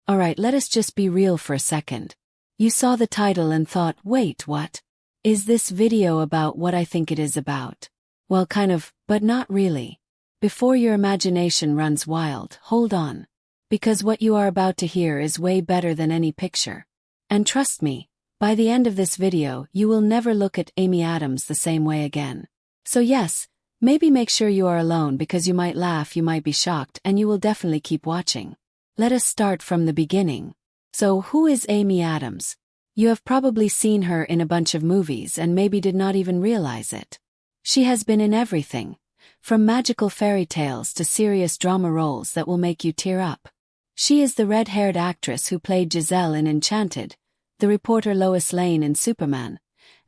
Alright, let us just be real for a second. You saw the title and thought, wait, what? Is this video about what I think it is about? Well, kind of, but not really. Before your imagination runs wild, hold on. Because what you are about to hear is way better than any picture. And trust me, by the end of this video, you will never look at Amy Adams the same way again. So yes, maybe make sure you are alone because you might laugh, you might be shocked, and you will definitely keep watching. Let us start from the beginning. So who is Amy Adams? You have probably seen her in a bunch of movies and maybe did not even realize it. She has been in everything, from magical fairy tales to serious drama roles that will make you tear up. She is the red-haired actress who played Giselle in Enchanted, the reporter Lois Lane in Superman,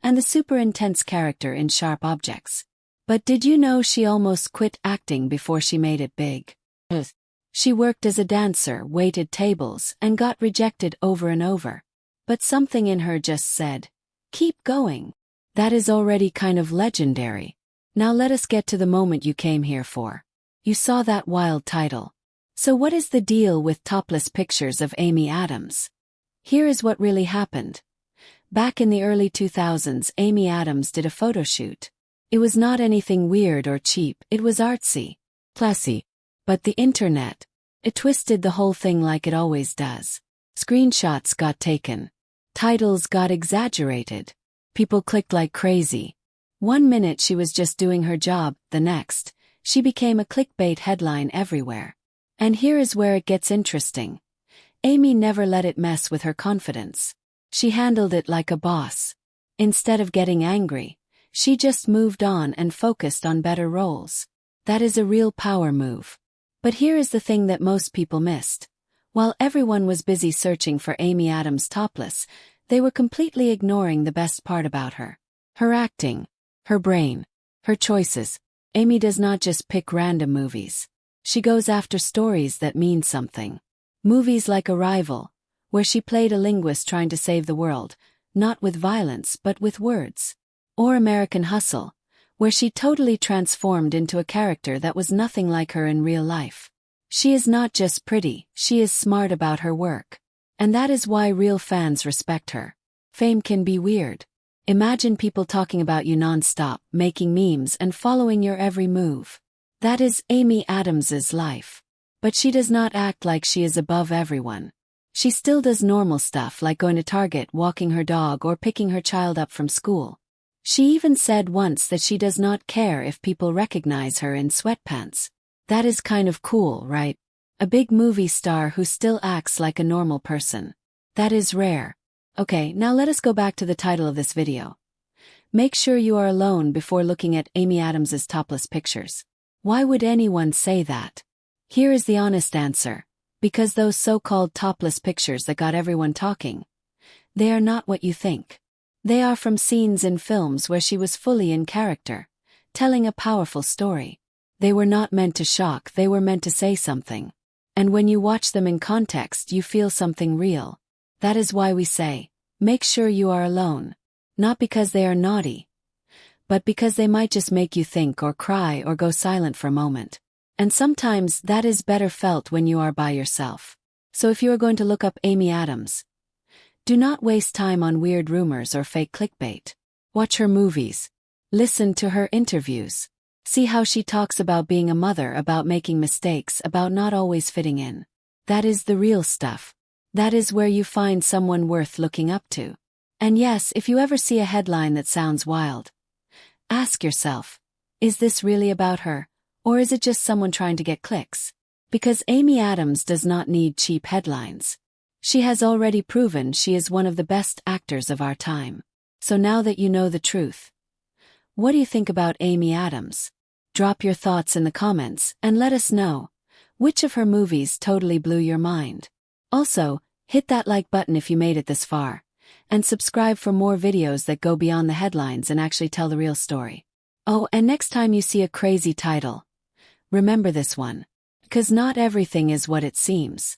and the super intense character in Sharp Objects. But did you know she almost quit acting before she made it big? She worked as a dancer, waited tables, and got rejected over and over. But something in her just said, keep going. That is already kind of legendary. Now let us get to the moment you came here for. You saw that wild title. So what is the deal with topless pictures of Amy Adams? Here is what really happened. Back in the early 2000s, Amy Adams did a photo shoot. It was not anything weird or cheap, it was artsy, classy. But the internet, it twisted the whole thing like it always does. Screenshots got taken. Titles got exaggerated. People clicked like crazy. One minute she was just doing her job, the next, she became a clickbait headline everywhere. And here is where it gets interesting. Amy never let it mess with her confidence. She handled it like a boss. Instead of getting angry, she just moved on and focused on better roles. That is a real power move. But here is the thing that most people missed. While everyone was busy searching for Amy Adams topless, they were completely ignoring the best part about her. Her acting, her brain, her choices. Amy does not just pick random movies. She goes after stories that mean something. Movies like Arrival, where she played a linguist trying to save the world, not with violence but with words. Or American Hustle, where she totally transformed into a character that was nothing like her in real life. She is not just pretty, she is smart about her work. And that is why real fans respect her. Fame can be weird. Imagine people talking about you non-stop, making memes and following your every move. That is Amy Adams's life. But she does not act like she is above everyone. She still does normal stuff like going to Target, walking her dog, or picking her child up from school. She even said once that she does not care if people recognize her in sweatpants. That is kind of cool, right? A big movie star who still acts like a normal person. That is rare. Okay, now let us go back to the title of this video. Make sure you are alone before looking at Amy Adams's topless pictures. Why would anyone say that? Here is the honest answer. Because those so-called topless pictures that got everyone talking, they are not what you think. They are from scenes in films where she was fully in character, telling a powerful story. They were not meant to shock, they were meant to say something. And when you watch them in context, you feel something real. That is why we say, make sure you are alone. Not because they are naughty, but because they might just make you think or cry or go silent for a moment. And sometimes that is better felt when you are by yourself. So if you are going to look up Amy Adams, do not waste time on weird rumors or fake clickbait. Watch her movies. Listen to her interviews. See how she talks about being a mother, about making mistakes, about not always fitting in. That is the real stuff. That is where you find someone worth looking up to. And yes, if you ever see a headline that sounds wild, ask yourself, is this really about her? Or is it just someone trying to get clicks? Because Amy Adams does not need cheap headlines. She has already proven she is one of the best actors of our time. So now that you know the truth, what do you think about Amy Adams? Drop your thoughts in the comments and let us know. Which of her movies totally blew your mind? Also, hit that like button if you made it this far. And subscribe for more videos that go beyond the headlines and actually tell the real story. Oh, and next time you see a crazy title, remember this one. 'Cause not everything is what it seems.